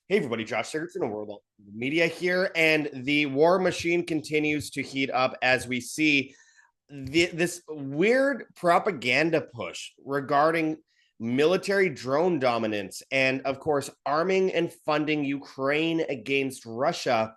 Hey everybody, Josh Sigurdson of World Media here, and the war machine continues to heat up as we see this weird propaganda push regarding military drone dominance and, of course, arming and funding Ukraine against Russia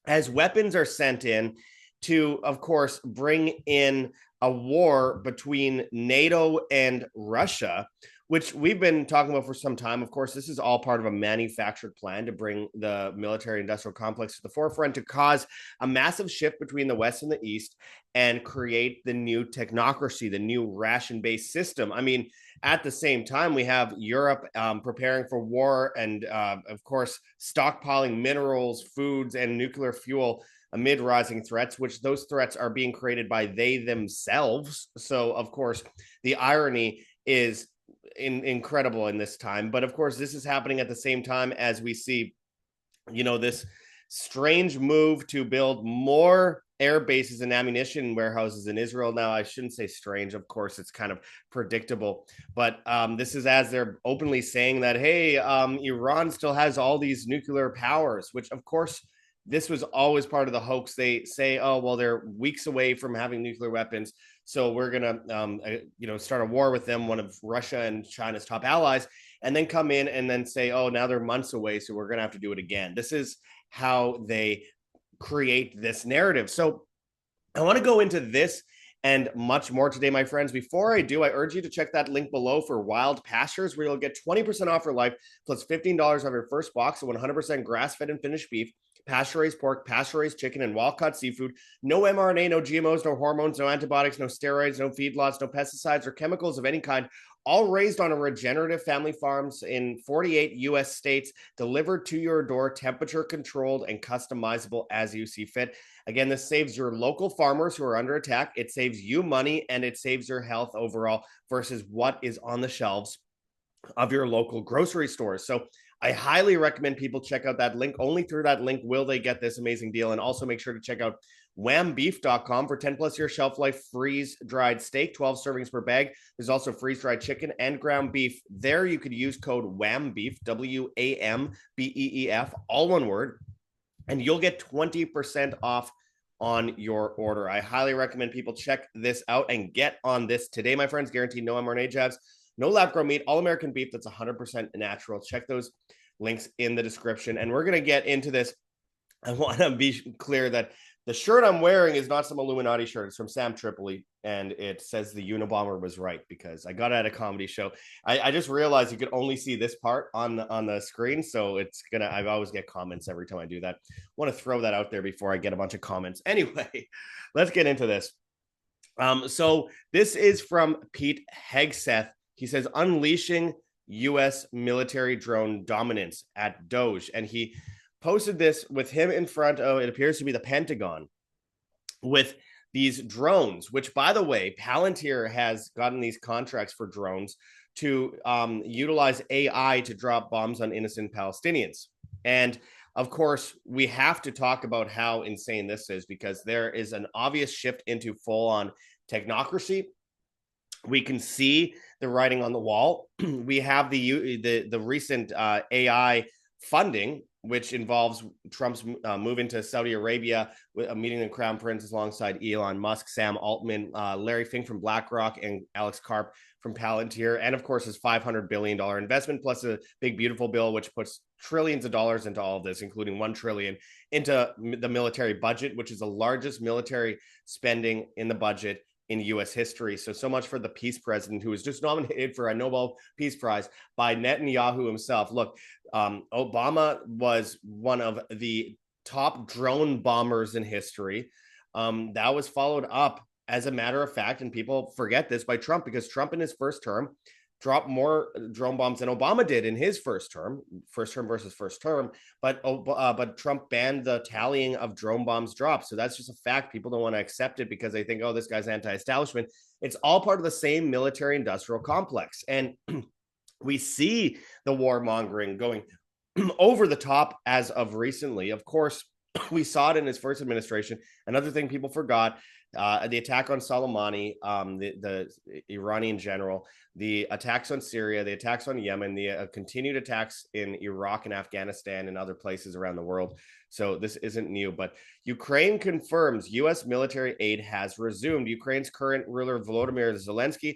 as weapons are sent in to, of course, bring in a war between NATO and Russia, which we've been talking about for some time. Of course, this is all part of a manufactured plan to bring the military industrial complex to the forefront to cause a massive shift between the West and the East and create the new technocracy, the new ration based system. I mean, at the same time, we have Europe preparing for war and, of course, stockpiling minerals, foods, and nuclear fuel amid rising threats, which those threats are being created by they themselves. So, of course, the irony is incredible in this time. But of course, this is happening at the same time as we see, this strange move to build more air bases and ammunition warehouses in Israel. Now, I shouldn't say strange. Of course, it's kind of predictable. But this is as they're openly saying that, hey, Iran still has all these nuclear powers, which, of course, this was always part of the hoax. They say, oh, well, they're weeks away from having nuclear weapons. So we're going to, start a war with them, one of Russia and China's top allies, and then come in and then say, oh, now they're months away. So we're going to have to do it again. This is how they create this narrative. So I want to go into this and much more today, my friends. Before I do, I urge you to check that link below for Wild Pastures, where you'll get 20% off for life, plus $15 off your first box of 100% grass-fed and finished beef, pasture-raised pork, pasture-raised chicken, and wild-caught seafood. No mRNA, no GMOs, no hormones, no antibiotics, no steroids, no feedlots, no pesticides or chemicals of any kind, all raised on a regenerative family farms in 48 U.S. states, delivered to your door, temperature controlled and customizable as you see fit. Again, this saves your local farmers who are under attack. It saves you money and it saves your health overall versus what is on the shelves of your local grocery stores. So I highly recommend people check out that link. Only through that link will they get this amazing deal. And also make sure to check out whambeef.com for 10 plus year shelf life freeze dried steak, 12 servings per bag. There's also freeze dried chicken and ground beef. There you could use code WHAMBEEF, WAMBEEF, all one word, and you'll get 20% off on your order. I highly recommend people check this out and get on this today, my friends. Guaranteed no mRNA jabs, no lab grown meat, all American beef that's 100% natural. Check those links in the description. And we're going to get into this. I want to be clear that the shirt I'm wearing is not some Illuminati shirt. It's from Sam Tripoli, and it says the Unabomber was right because I got it at a comedy show. I just realized you could only see this part on the screen, so I always get comments every time I do that. I want to throw that out there before I get a bunch of comments. Anyway, let's get into this. So this is from Pete Hegseth. He says, unleashing U.S. military drone dominance at Doge. And he posted this with him in front of, it appears to be the Pentagon, with these drones, which, by the way, Palantir has gotten these contracts for drones to utilize AI to drop bombs on innocent Palestinians. And of course, we have to talk about how insane this is because there is an obvious shift into full-on technocracy. We can see the writing on the wall. We have the recent AI funding, which involves Trump's move into Saudi Arabia, with a meeting the Crown Prince alongside Elon Musk, Sam Altman, Larry Fink from BlackRock, and Alex Karp from Palantir, and of course his $500 billion investment, plus a big beautiful bill which puts trillions of dollars into all of this, including $1 trillion into the military budget, which is the largest military spending in the budget in U.S. history. So much for the peace president who was just nominated for a Nobel Peace Prize by Netanyahu himself. Look, Obama was one of the top drone bombers in history. That was followed up, as a matter of fact, and people forget this, by Trump, because Trump in his first term dropped more drone bombs than Obama did in his first term versus first term. But Trump banned the tallying of drone bombs dropped. So that's just a fact. People don't want to accept it because they think, oh, this guy's anti-establishment. It's all part of the same military industrial complex. And we see the warmongering going over the top as of recently. Of course, we saw it in his first administration. Another thing people forgot, The attack on Soleimani, the Iranian general, the attacks on Syria, the attacks on Yemen, the continued attacks in Iraq and Afghanistan and other places around the world. So this isn't new, but Ukraine confirms U.S. military aid has resumed. Ukraine's current ruler, Volodymyr Zelensky,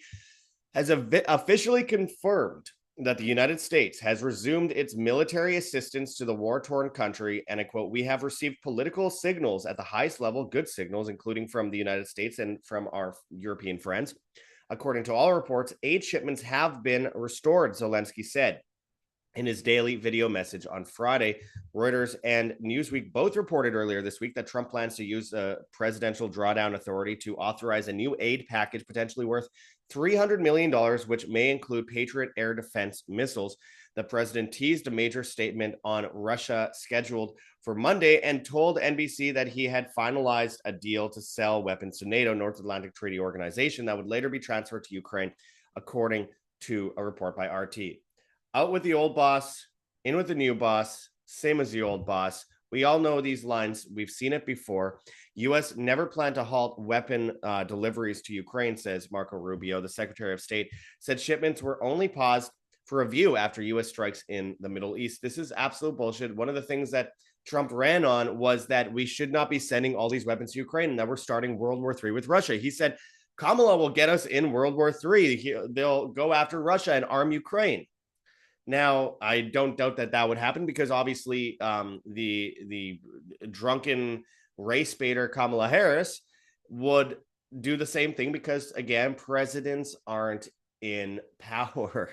has officially confirmed that the United States has resumed its military assistance to the war-torn country. And I quote, "We have received political signals at the highest level, good signals, including from the United States and from our European friends. According to all reports, aid shipments have been restored," Zelensky said in his daily video message on Friday. Reuters and Newsweek both reported earlier this week that Trump plans to use the presidential drawdown authority to authorize a new aid package potentially worth $300 million, which may include Patriot air defense missiles. The president teased a major statement on Russia scheduled for Monday and told NBC that he had finalized a deal to sell weapons to NATO, North Atlantic Treaty Organization, that would later be transferred to Ukraine, according to a report by RT. Out with the old boss, in with the new boss, same as the old boss. We all know these lines. We've seen it before. U.S. never planned to halt weapon deliveries to Ukraine, says Marco Rubio. The Secretary of State said shipments were only paused for review after U.S. strikes in the Middle East. This is absolute bullshit. One of the things that Trump ran on was that we should not be sending all these weapons to Ukraine and that we're starting World War III with Russia. He said Kamala will get us in World War III. They'll go after Russia and arm Ukraine. Now, I don't doubt that that would happen because obviously the drunken race baiter Kamala Harris would do the same thing because, again, presidents aren't in power.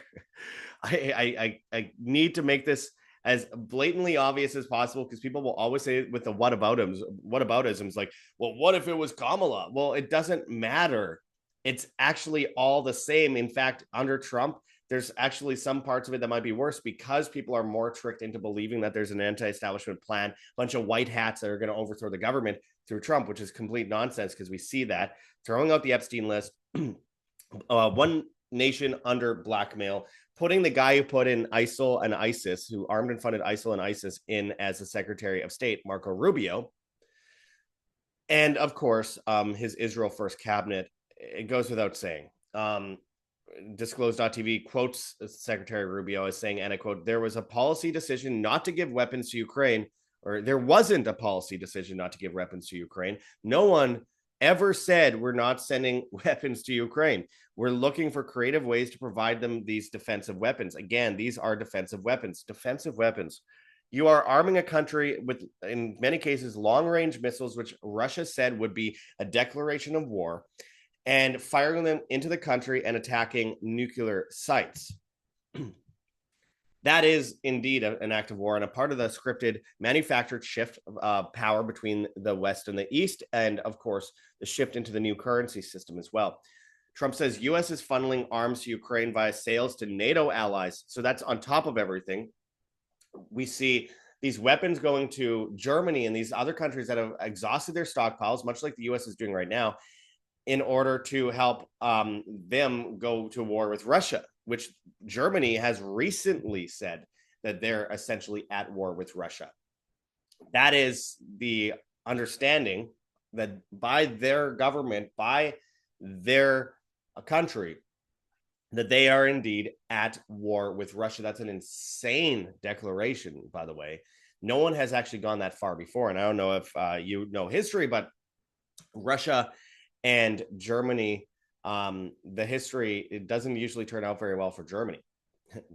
I need to make this as blatantly obvious as possible because people will always say with the whataboutisms like, well, what if it was Kamala? Well, it doesn't matter. It's actually all the same. In fact, under Trump, there's actually some parts of it that might be worse because people are more tricked into believing that there's an anti-establishment plan, a bunch of white hats that are going to overthrow the government through Trump, which is complete nonsense because we see that. Throwing out the Epstein list, one nation under blackmail, putting the guy who put in ISIL and ISIS, who armed and funded ISIL and ISIS, in as the Secretary of State, Marco Rubio. And of course, his Israel First cabinet, it goes without saying. Disclosed.tv quotes Secretary Rubio as saying, and I quote, "There was a policy decision not to give weapons to Ukraine, or there wasn't a policy decision not to give weapons to Ukraine. No one ever said we're not sending weapons to Ukraine. We're looking for creative ways to provide them these defensive weapons." Again, these are defensive weapons. Defensive weapons. You are arming a country with, in many cases, long-range missiles, which Russia said would be a declaration of war, and firing them into the country and attacking nuclear sites. That is indeed an act of war and a part of the scripted manufactured shift of power between the West and the East, and of course, the shift into the new currency system as well. Trump says U.S. is funneling arms to Ukraine via sales to NATO allies. So that's on top of everything. We see these weapons going to Germany and these other countries that have exhausted their stockpiles, much like the U.S. is doing right now, in order to help them go to war with Russia, which Germany has recently said that they're essentially at war with Russia. That is the understanding that by their government, by their country, that they are indeed at war with Russia. That's an insane declaration, by the way. No one has actually gone that far before. And I don't know if you know history, but Russia and Germany, the history, it doesn't usually turn out very well for Germany,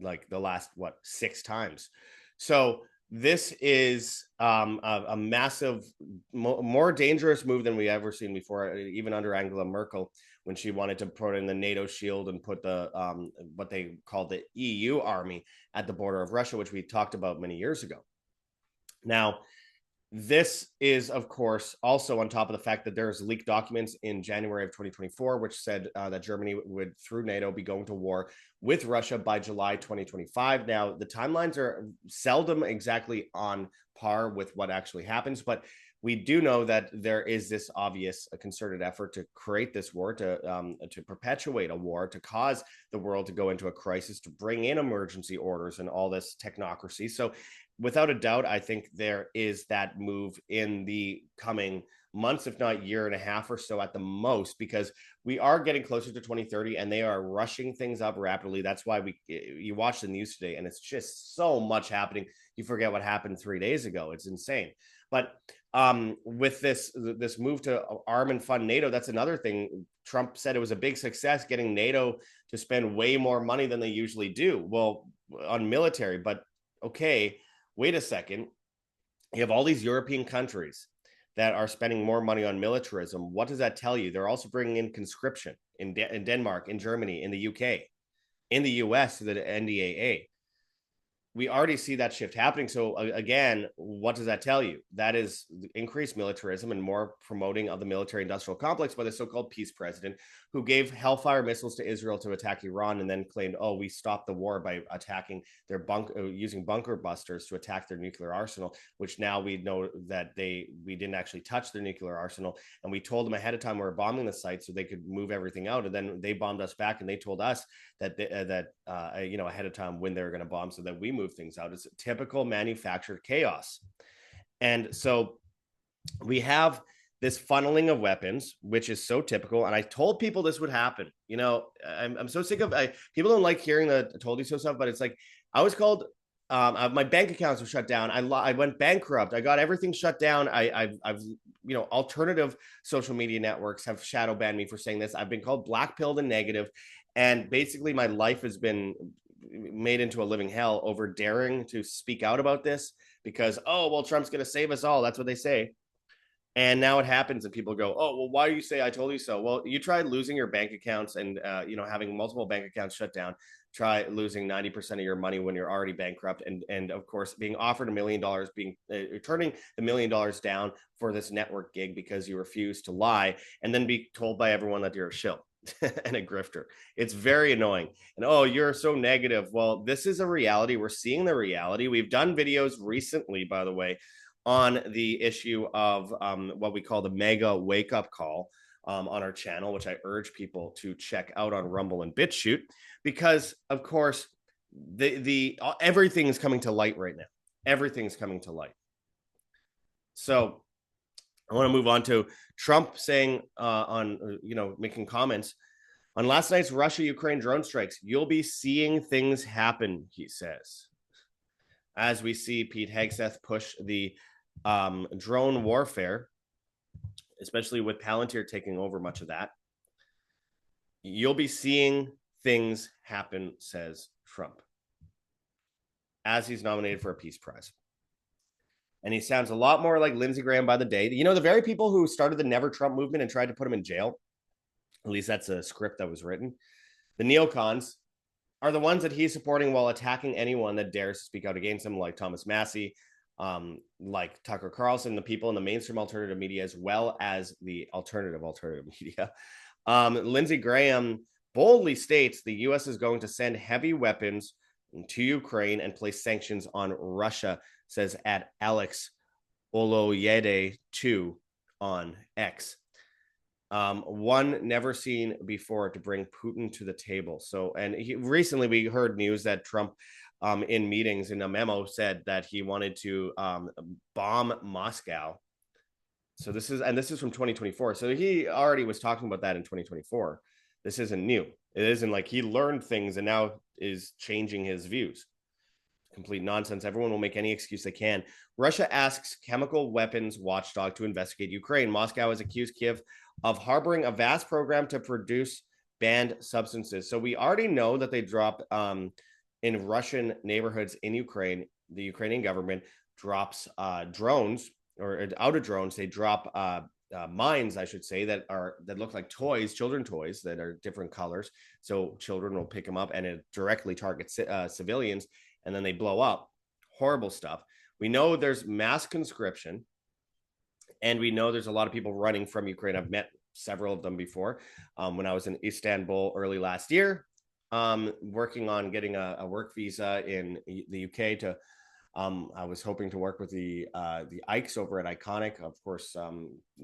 like the last, 6 times. So this is a massive, more dangerous move than we ever seen before, even under Angela Merkel, when she wanted to put in the NATO shield and put the what they called the EU army at the border of Russia, which we talked about many years ago. Now, this is, of course, also on top of the fact that there's leaked documents in January of 2024, which said that Germany would, through NATO, be going to war with Russia by July 2025. Now, the timelines are seldom exactly on par with what actually happens, but we do know that there is this obvious concerted effort to create this war, to perpetuate a war, to cause the world to go into a crisis, to bring in emergency orders and all this technocracy. So without a doubt, I think there is that move in the coming months, if not year and a half or so at the most, because we are getting closer to 2030 and they are rushing things up rapidly. That's why you watch the news today and it's just so much happening. You forget what happened 3 days ago. It's insane. But with this move to arm and fund NATO, that's another thing. Trump said it was a big success getting NATO to spend way more money than they usually do. Well, on military, but okay, wait a second. You have all these European countries that are spending more money on militarism. What does that tell you? They're also bringing in conscription in Denmark, in Germany, in the UK, in the US, the NDAA. We already see that shift happening. So again, what does that tell you? That is increased militarism and more promoting of the military industrial complex by the so-called peace president, who gave Hellfire missiles to Israel to attack Iran and then claimed, oh, we stopped the war by attacking their using bunker busters to attack their nuclear arsenal, which now we know that we didn't actually touch their nuclear arsenal. And we told them ahead of time we were bombing the site so they could move everything out. And then they bombed us back and they told us that ahead of time when they were going to bomb so that we move things out. It's typical manufactured chaos. And so we have this funneling of weapons, which is so typical. And I told people this would happen. I'm so sick of people don't like hearing the told you so stuff, but it's like I was called. My bank accounts were shut down. I went bankrupt. I got everything shut down. I've alternative social media networks have shadow banned me for saying this. I've been called black pilled and negative. And basically my life has been made into a living hell over daring to speak out about this because, oh, well, Trump's going to save us all. That's what they say. And now it happens and people go, oh, well, why do you say I told you so? Well, you tried losing your bank accounts and, having multiple bank accounts shut down. Try losing 90% of your money when you're already bankrupt. And of course, being offered $1 million, turning the $1 million down for this network gig because you refuse to lie and then be told by everyone that you're a shill. And a grifter. It's very annoying. And oh, you're so negative. Well, this is a reality. We're seeing the reality. We've done videos recently, by the way, on the issue of what we call the mega wake up call on our channel, which I urge people to check out on Rumble and BitChute, because of course the everything is coming to light right now. Everything's coming to light. So I want to move on to Trump saying making comments on last night's Russia-Ukraine drone strikes. You'll be seeing things happen, he says. As we see Pete Hegseth push the drone warfare, especially with Palantir taking over much of that. You'll be seeing things happen, says Trump, as he's nominated for a peace prize. And he sounds a lot more like Lindsey Graham by the day. The very people who started the Never Trump movement and tried to put him in jail, at least that's a script that was written, the neocons are the ones that he's supporting while attacking anyone that dares to speak out against him, like Thomas Massey, like Tucker Carlson, the people in the mainstream alternative media, as well as the alternative media. Lindsey Graham boldly states the U.S. is going to send heavy weapons to Ukraine and place sanctions on Russia, says at Alex Oloyede 2 on X. One never seen before to bring Putin to the table. So, and recently we heard news that Trump in meetings in a memo said that he wanted to bomb Moscow. So this is from 2024. So he already was talking about that in 2024. This isn't new. It isn't like he learned things and now is changing his views. Complete nonsense. Everyone will make any excuse they can. Russia asks chemical weapons watchdog to investigate Ukraine. Moscow has accused Kiev of harboring a vast program to produce banned substances. So we already know that they drop in Russian neighborhoods in Ukraine. The Ukrainian government drops drones, or out of drones, they drop mines, I should say, that look like toys, children toys that are different colors. So children will pick them up and it directly targets civilians. And then they blow up. Horrible stuff. We know there's mass conscription. And we know there's a lot of people running from Ukraine. I've met several of them before. When I was in Istanbul early last year, working on getting a work visa in the UK to, I was hoping to work with the Ikes over at Iconic. Of course,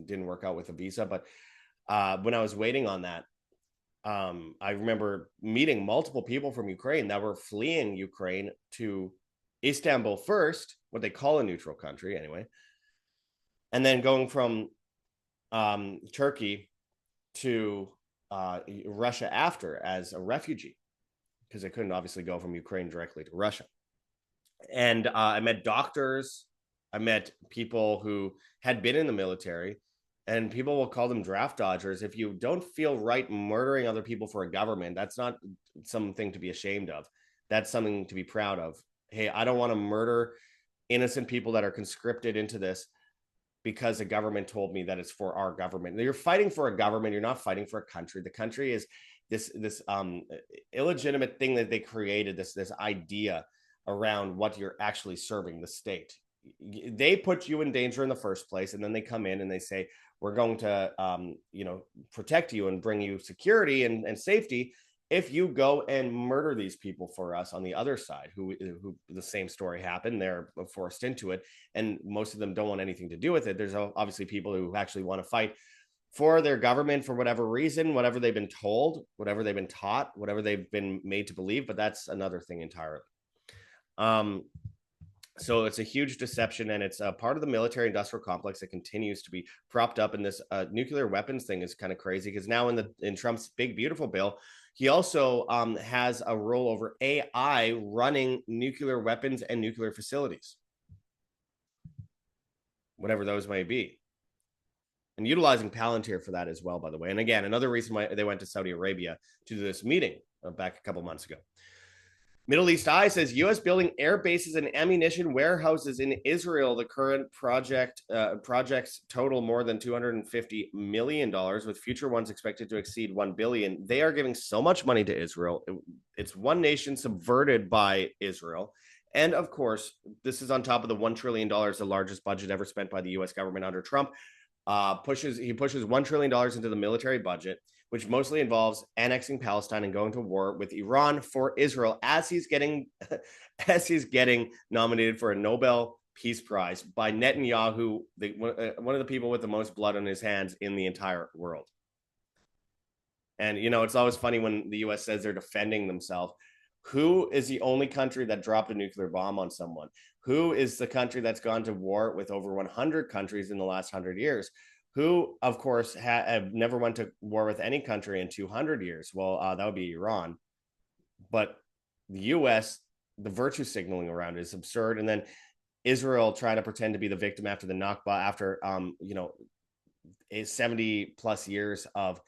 didn't work out with a visa. But when I was waiting on that, I remember meeting multiple people from Ukraine that were fleeing Ukraine to Istanbul first, what they call a neutral country anyway, and then going from Turkey to Russia after as a refugee, because they couldn't obviously go from Ukraine directly to Russia. And I met doctors, I met people who had been in the military, and people will call them draft dodgers. If you don't feel right murdering other people for a government, that's not something to be ashamed of. That's something to be proud of. Hey, I don't want to murder innocent people that are conscripted into this because the government told me that it's for our government. You're fighting for a government. You're not fighting for a country. The country is this illegitimate thing that they created, this idea around what you're actually serving, the state. They put you in danger in the first place, and then they come in and they say, we're going to protect you and bring you security and safety if you go and murder these people for us on the other side, who the same story happened. They're forced into it, and most of them don't want anything to do with it. There's obviously people who actually want to fight for their government for whatever reason, whatever they've been told, whatever they've been taught, whatever they've been made to believe, but that's another thing entirely. So it's a huge deception, and it's a part of the military industrial complex that continues to be propped up. And this nuclear weapons thing is kind of crazy, because now in Trump's big beautiful bill, he also has a role over AI running nuclear weapons and nuclear facilities, whatever those may be, and utilizing Palantir for that as well, by the way. And again, another reason why they went to Saudi Arabia to do this meeting back a couple months ago. Middle East Eye says U.S. building air bases and ammunition warehouses in Israel. The current projects total more than $250 million, with future ones expected to exceed $1 billion. They are giving so much money to Israel. It's one nation subverted by Israel. And of course, this is on top of the $1 trillion, the largest budget ever spent by the U.S. government under Trump. He pushes $1 trillion into the military budget, which mostly involves annexing Palestine and going to war with Iran for Israel, as he's getting nominated for a Nobel Peace Prize by Netanyahu, one of the people with the most blood on his hands in the entire world. And it's always funny when the U.S. says they're defending themselves. Who is the only country that dropped a nuclear bomb on someone? Who is the country that's gone to war with over 100 countries in the last 100 years? Who, of course, have never went to war with any country in 200 years? Well, that would be Iran. But the U.S., the virtue signaling around it is absurd. And then Israel trying to pretend to be the victim after the Nakba, after 70 plus years of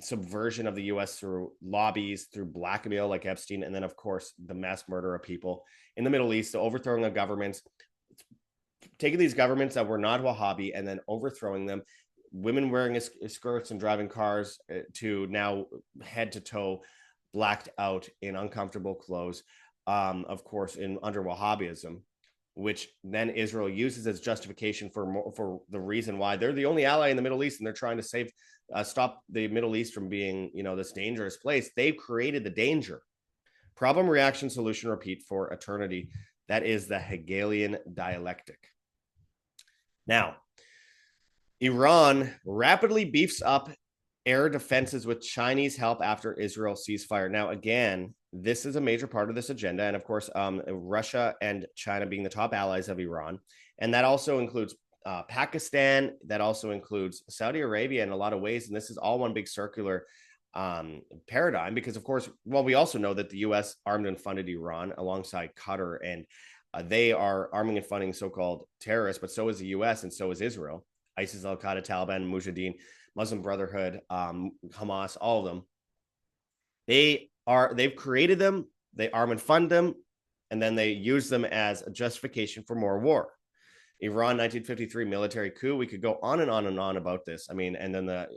subversion of the U.S. through lobbies, through blackmail like Epstein, and then, of course, the mass murder of people in the Middle East, the overthrowing of governments, taking these governments that were not Wahhabi and then overthrowing them, women wearing skirts and driving cars to now head to toe blacked out in uncomfortable clothes, of course, under Wahhabism, which then Israel uses as justification for the reason why they're the only ally in the Middle East, and they're trying to stop the Middle East from being, this dangerous place. They've created the danger. Problem, reaction, solution, repeat for eternity. That is the Hegelian dialectic. Now, Iran rapidly beefs up air defenses with Chinese help after Israel ceasefire. Now, again, this is a major part of this agenda. And of course, Russia and China being the top allies of Iran. And that also includes Pakistan. That also includes Saudi Arabia in a lot of ways. And this is all one big circular paradigm, because, of course, we also know that the U.S. armed and funded Iran alongside Qatar, and they are arming and funding so-called terrorists, but so is the U.S. and so is Israel. ISIS, Al-Qaeda, Taliban, Mujahideen, Muslim Brotherhood, Hamas, all of them. They've created them, they arm and fund them, and then they use them as a justification for more war. Iran, 1953 military coup. We could go on and on and on about this. I mean, and then the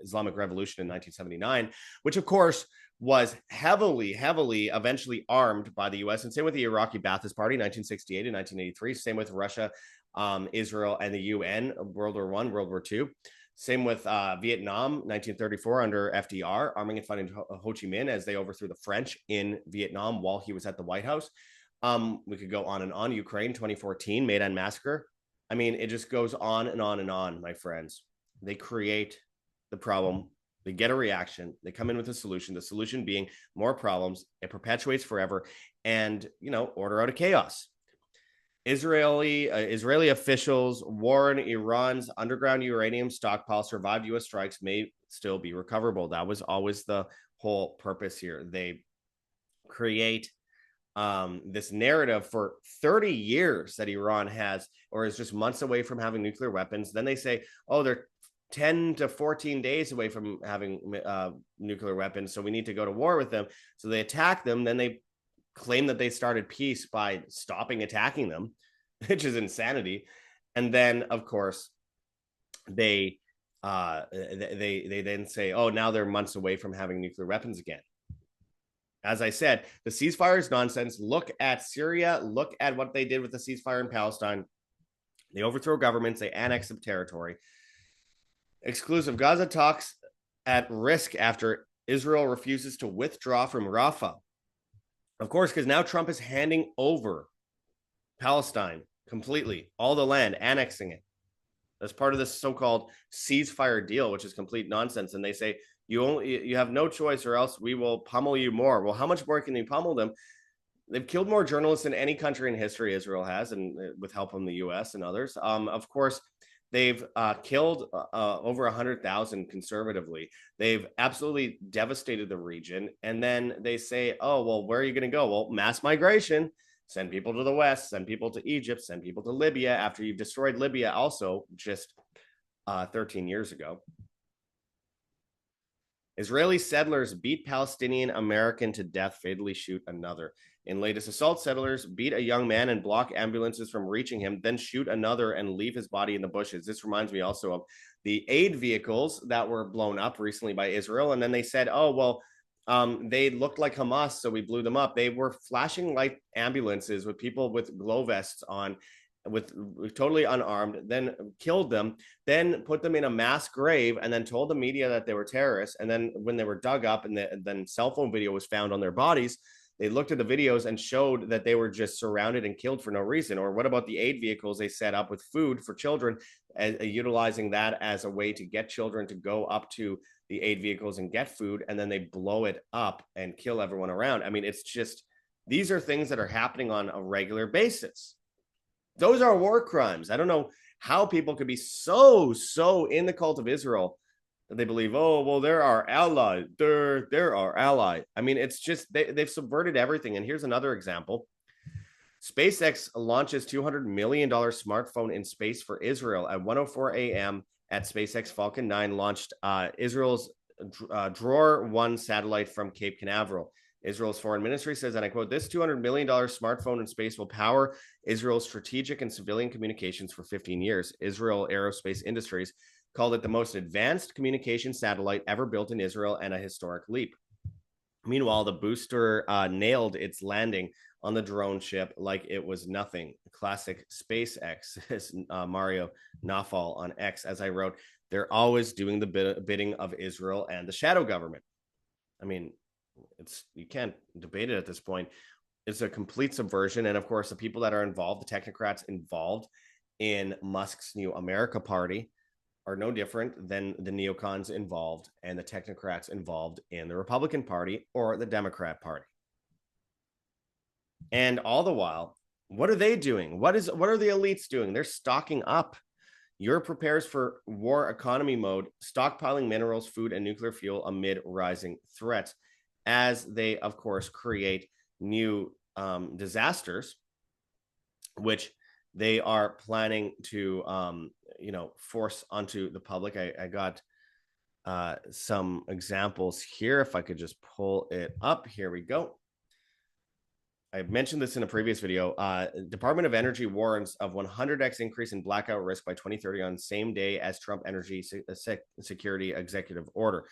Islamic Revolution in 1979, which of course was heavily eventually armed by the U.S. And same with the Iraqi Ba'athist Party, 1968 and 1983. Same with Russia, Israel, and the UN, World War I, World War II. Same with Vietnam, 1934 under FDR, arming and funding Ho Chi Minh as they overthrew the French in Vietnam while he was at the White House. We could go on and on. Ukraine, 2014, Maidan Massacre. I mean, it just goes on and on and on, my friends. They create the problem. They get a reaction. They come in with a solution. The solution being more problems. It perpetuates forever and, order out of chaos. Israeli officials warn Iran's underground uranium stockpile survived U.S. strikes may still be recoverable. That was always the whole purpose here. They create this narrative for 30 years that Iran has or is just months away from having nuclear weapons. Then they say, oh, they're 10 to 14 days away from having nuclear weapons, so we need to go to war with them. So they attack them. Then they claim that they started peace by stopping attacking them, which is insanity. And then, of course, they then say, oh, now they're months away from having nuclear weapons again. As I said, the ceasefire is nonsense. Look at Syria. Look at what they did with the ceasefire in Palestine. They overthrow governments. They annex some territory. Exclusive Gaza talks at risk after Israel refuses to withdraw from Rafah. Of course, because now Trump is handing over Palestine completely, all the land, annexing it. As part of this so-called ceasefire deal, which is complete nonsense. And they say, you have no choice or else we will pummel you more. Well, how much more can you pummel them? They've killed more journalists than any country in history, Israel has, and with help from the U.S. and others. Of course, they've killed over 100,000 conservatively. They've absolutely devastated the region. And then they say, oh, well, where are you going to go? Well, mass migration. Send people to the West, send people to Egypt, send people to Libya after you've destroyed Libya also just 13 years ago. Israeli settlers beat Palestinian American to death, fatally shoot another. In latest assault, settlers beat a young man and block ambulances from reaching him, then shoot another and leave his body in the bushes. This reminds me also of the aid vehicles that were blown up recently by Israel. And then they said, oh, well, they looked like Hamas, so we blew them up. They were flashing light ambulances with people with glow vests on, with totally unarmed, then killed them, then put them in a mass grave, and then told the media that they were terrorists. And then when they were dug up and then cell phone video was found on their bodies, they looked at the videos and showed that they were just surrounded and killed for no reason. Or what about the aid vehicles they set up with food for children, utilizing that as a way to get children to go up to the aid vehicles and get food, and then they blow it up and kill everyone around. I mean, it's just, these are things that are happening on a regular basis. Those are war crimes. I don't know how people could be so in the cult of Israel that they believe, oh, well, they're our ally. They're our ally. I mean, it's just, they've subverted everything. And here's another example. SpaceX launches $200 million smartphone in space for Israel at 1:04 a.m. at SpaceX Falcon 9 launched Israel's Dror 1 satellite from Cape Canaveral. Israel's foreign ministry says, and I quote, this $200 million smartphone in space will power Israel's strategic and civilian communications for 15 years. Israel Aerospace Industries called it the most advanced communication satellite ever built in Israel and a historic leap. Meanwhile, the booster nailed its landing on the drone ship like it was nothing. Classic SpaceX, Mario Nafal on X, as I wrote, they're always doing the bidding of Israel and the shadow government. I mean, you can't debate it at this point. It's a complete subversion. And of course, the people that are involved, the technocrats involved in Musk's new America party, are no different than the neocons involved and the technocrats involved in the Republican Party or the Democrat Party. And all the while, what are they doing? What are the elites doing? They're stocking up. Europe prepares for war economy mode, stockpiling minerals, food, and nuclear fuel amid rising threats, as they, of course, create new disasters, which they are planning to, force onto the public. I got some examples here. If I could just pull it up. Here we go. I mentioned this in a previous video. Department of Energy warns of 100x increase in blackout risk by 2030 on same day as Trump energy security executive order.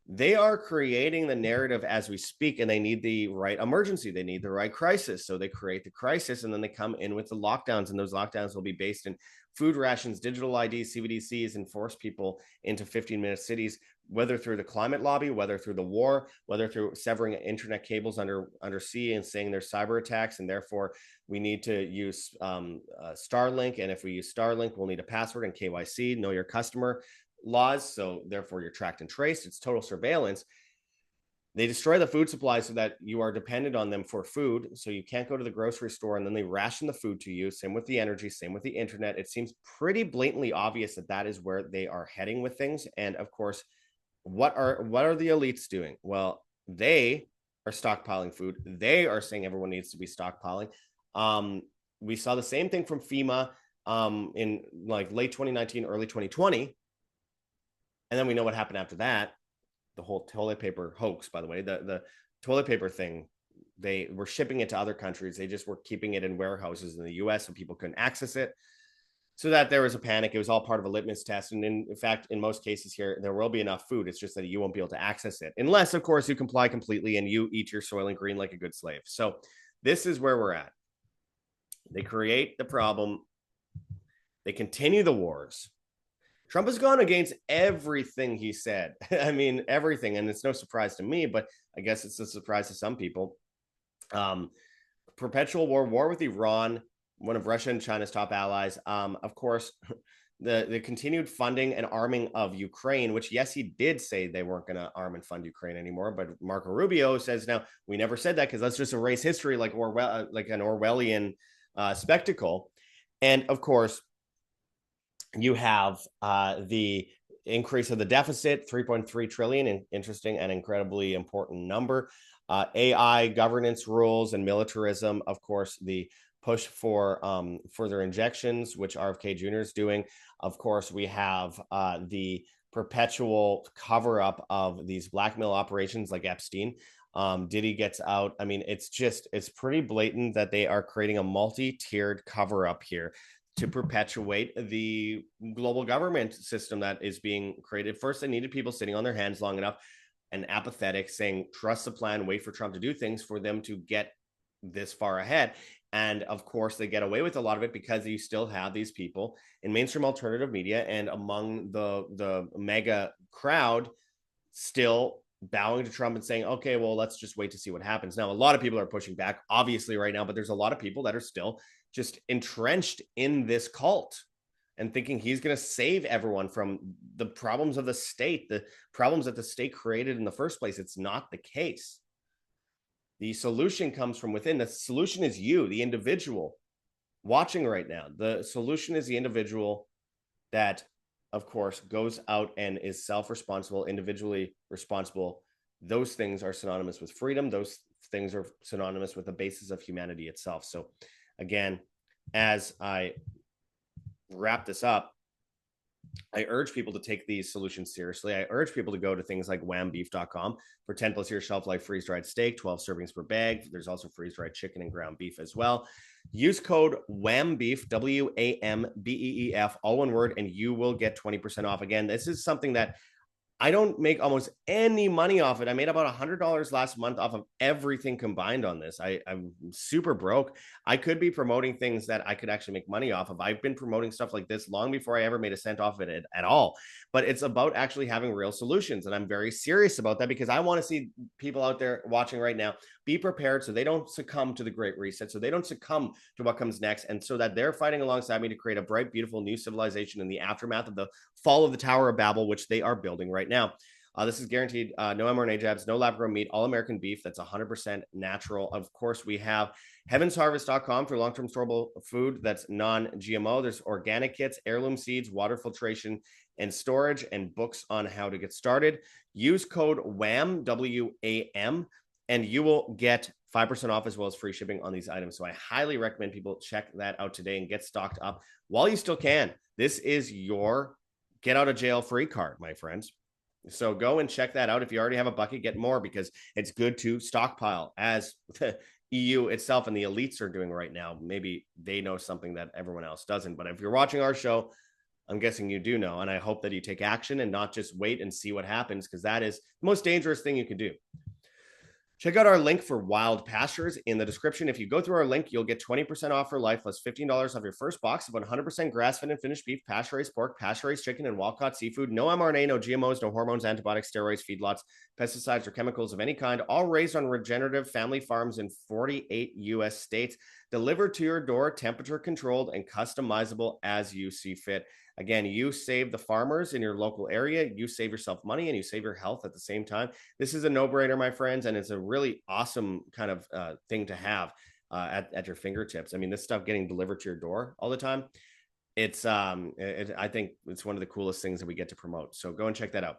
They are creating the narrative as we speak, and they need the right emergency. They need the right crisis. So they create the crisis, and then they come in with the lockdowns, and those lockdowns will be based in food rations, digital IDs, CBDCs, and force people into 15-minute cities, whether through the climate lobby, whether through the war, whether through severing internet cables undersea and saying there's cyber attacks, and therefore we need to use Starlink. And if we use Starlink, we'll need a password and KYC, know your customer laws. So therefore you're tracked and traced. It's total surveillance. They destroy the food supply so that you are dependent on them for food. So you can't go to the grocery store, and then they ration the food to you. Same with the energy, same with the internet. It seems pretty blatantly obvious that that is where they are heading with things. And of course, what are the elites doing? Well, they are stockpiling food. They are saying everyone needs to be stockpiling. We saw the same thing from FEMA in like late 2019, early 2020. And then we know what happened after that. The whole toilet paper hoax, by the way, the toilet paper thing, they were shipping it to other countries. They just were keeping it in warehouses in the US so people couldn't access it. So that there was a panic. It was all part of a litmus test. And in fact, in most cases here, there will be enough food. It's just that you won't be able to access it. Unless, of course, you comply completely and you eat your Soylent Green like a good slave. So this is where we're at. They create the problem. They continue the wars. Trump has gone against everything he said. I mean, everything. And it's no surprise to me, but I guess it's a surprise to some people. Perpetual war with Iran, one of Russia and China's top allies. Of course, the continued funding and arming of Ukraine, which, yes, he did say they weren't going to arm and fund Ukraine anymore. But Marco Rubio says, no, we never said that because let's just erase history like an Orwellian spectacle. And of course, you have the increase of the deficit, 3.3 trillion, an interesting and incredibly important number. AI governance rules and militarism, of course, the push for further injections, which RFK Jr. is doing. Of course, we have the perpetual cover-up of these blackmail operations like Epstein. Diddy gets out. I mean, it's pretty blatant that they are creating a multi-tiered cover-up here to perpetuate the global government system that is being created. First, they needed people sitting on their hands long enough and apathetic, saying, trust the plan, wait for Trump to do things for them to get this far ahead. And of course, they get away with a lot of it because you still have these people in mainstream alternative media and among the mega crowd still bowing to Trump and saying, okay, well, let's just wait to see what happens. Now, a lot of people are pushing back, obviously, right now, but there's a lot of people that are still just entrenched in this cult and thinking he's going to save everyone from the problems of the state, the problems that the state created in the first place. It's not the case. The solution comes from within. The solution is you, the individual watching right now. The solution is the individual that, of course, goes out and is self-responsible, individually responsible. Those things are synonymous with freedom. Those things are synonymous with the basis of humanity itself. So again, as I wrap this up, I urge people to take these solutions seriously. I urge people to go to things like whambeef.com for 10 plus year shelf life freeze-dried steak, 12 servings per bag. There's also freeze-dried chicken and ground beef as well. Use code WHAMBEEF, WAMBEEF, all one word, and you will get 20% off. Again, this is something that I don't make almost any money off it. I made about $100 last month off of everything combined on this. I'm super broke. I could be promoting things that I could actually make money off of. I've been promoting stuff like this long before I ever made a cent off of it at all. But it's about actually having real solutions. And I'm very serious about that because I want to see people out there watching right now be prepared so they don't succumb to the Great Reset, so they don't succumb to what comes next, and so that they're fighting alongside me to create a bright, beautiful new civilization in the aftermath of the fall of the Tower of Babel, which they are building right now. This is guaranteed no mRNA jabs, no lab grown meat, all American beef. That's 100% natural. Of course, we have heavensharvest.com for long-term storable food that's non-GMO. There's organic kits, heirloom seeds, water filtration, and storage, and books on how to get started. Use code WHAM, W-A-M, and you will get 5% off as well as free shipping on these items. So I highly recommend people check that out today and get stocked up while you still can. This is your get out of jail free card, my friends. So go and check that out. If you already have a bucket, get more because it's good to stockpile, as the EU itself and the elites are doing right now. Maybe they know something that everyone else doesn't. But if you're watching our show, I'm guessing you do know. And I hope that you take action and not just wait and see what happens, because that is the most dangerous thing you can do. Check out our link for wild pastures in the description. If you go through our link, you'll get 20% off for life plus $15 off your first box of 100% grass-fed and finished beef, pasture-raised pork, pasture-raised chicken, and wild-caught seafood. No mRNA, no GMOs, no hormones, antibiotics, steroids, feedlots, pesticides, or chemicals of any kind, all raised on regenerative family farms in 48 U.S. states. delivered to your door, temperature controlled and customizable as you see fit. Again, you save the farmers in your local area, you save yourself money, and you save your health at the same time. This is a no-brainer, my friends, and it's a really awesome kind of thing to have at your fingertips. I mean, this stuff getting delivered to your door all the time, it's I think it's one of the coolest things that we get to promote. So go and check that out.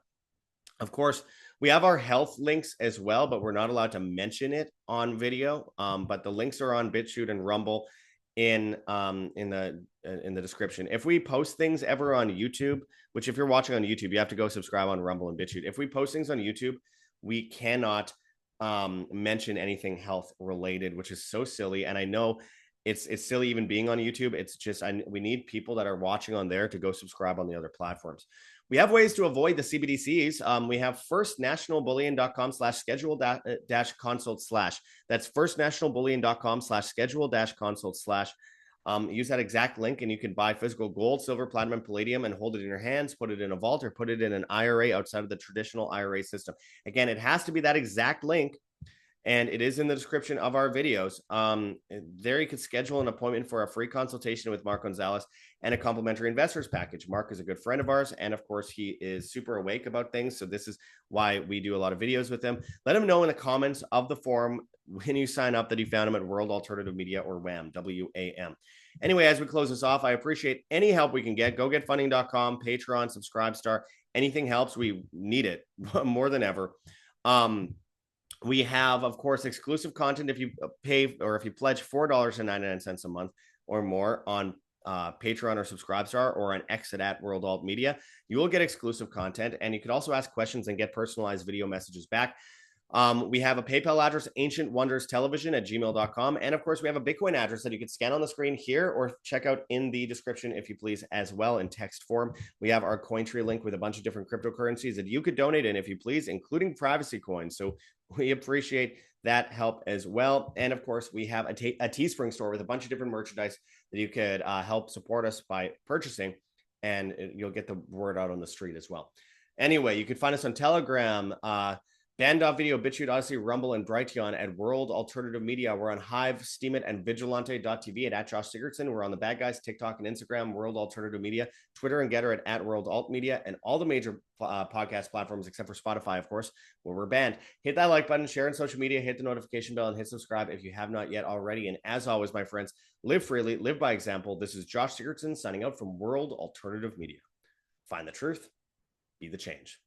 Of course, we have our health links as well, but we're not allowed to mention it on video. But the links are on BitChute and Rumble in the description. If we post things ever on YouTube, which if you're watching on YouTube, you have to go subscribe on Rumble and BitChute. If we post things on YouTube, we cannot mention anything health related, which is so silly. And I know it's silly even being on YouTube. It's just we need people that are watching on there to go subscribe on the other platforms. We have ways to avoid the CBDCs. We have firstnationalbullion.com/schedule-consult/. That's firstnationalbullion.com/schedule-consult/. Use that exact link and you can buy physical gold, silver, platinum, palladium, and hold it in your hands, put it in a vault, or put it in an IRA outside of the traditional IRA system. Again, it has to be that exact link, and it is in the description of our videos. There you could schedule an appointment for a free consultation with Mark Gonzalez and a complimentary investors package. Mark is a good friend of ours, and of course, he is super awake about things. So this is why we do a lot of videos with him. Let him know in the comments of the forum when you sign up that you found him at World Alternative Media, or WAM, WAM. Anyway, as we close this off, I appreciate any help we can get. GoGetFunding.com, Patreon, Subscribestar. Anything helps. We need it more than ever. We have, of course, exclusive content if you pay or if you pledge $4.99 a month or more on Patreon or Subscribestar or on Exit at World Alt Media. You will get exclusive content, and you can also ask questions and get personalized video messages back. We have a PayPal address, ancientwonderstelevision@gmail.com. And of course, we have a Bitcoin address that you can scan on the screen here or check out in the description, if you please, as well in text form. We have our Cointree link with a bunch of different cryptocurrencies that you could donate in, if you please, including privacy coins. So we appreciate that help as well. And of course, we have a Teespring store with a bunch of different merchandise that you could help support us by purchasing, and you'll get the word out on the street as well. Anyway, you can find us on Telegram, Band.video, BitChute, Odyssey, Rumble, and Brighteon at World Alternative Media. We're on Hive, Steemit, and Vigilante.tv at Josh Sigurdson. We're on the Bad Guys, TikTok, and Instagram, World Alternative Media, Twitter and Getter at World Alt Media, and all the major podcast platforms except for Spotify, of course, where we're banned. Hit that like button, share on social media, hit the notification bell, and hit subscribe if you have not yet already. And as always, my friends, live freely, live by example. This is Josh Sigurdson signing out from World Alternative Media. Find the truth, be the change.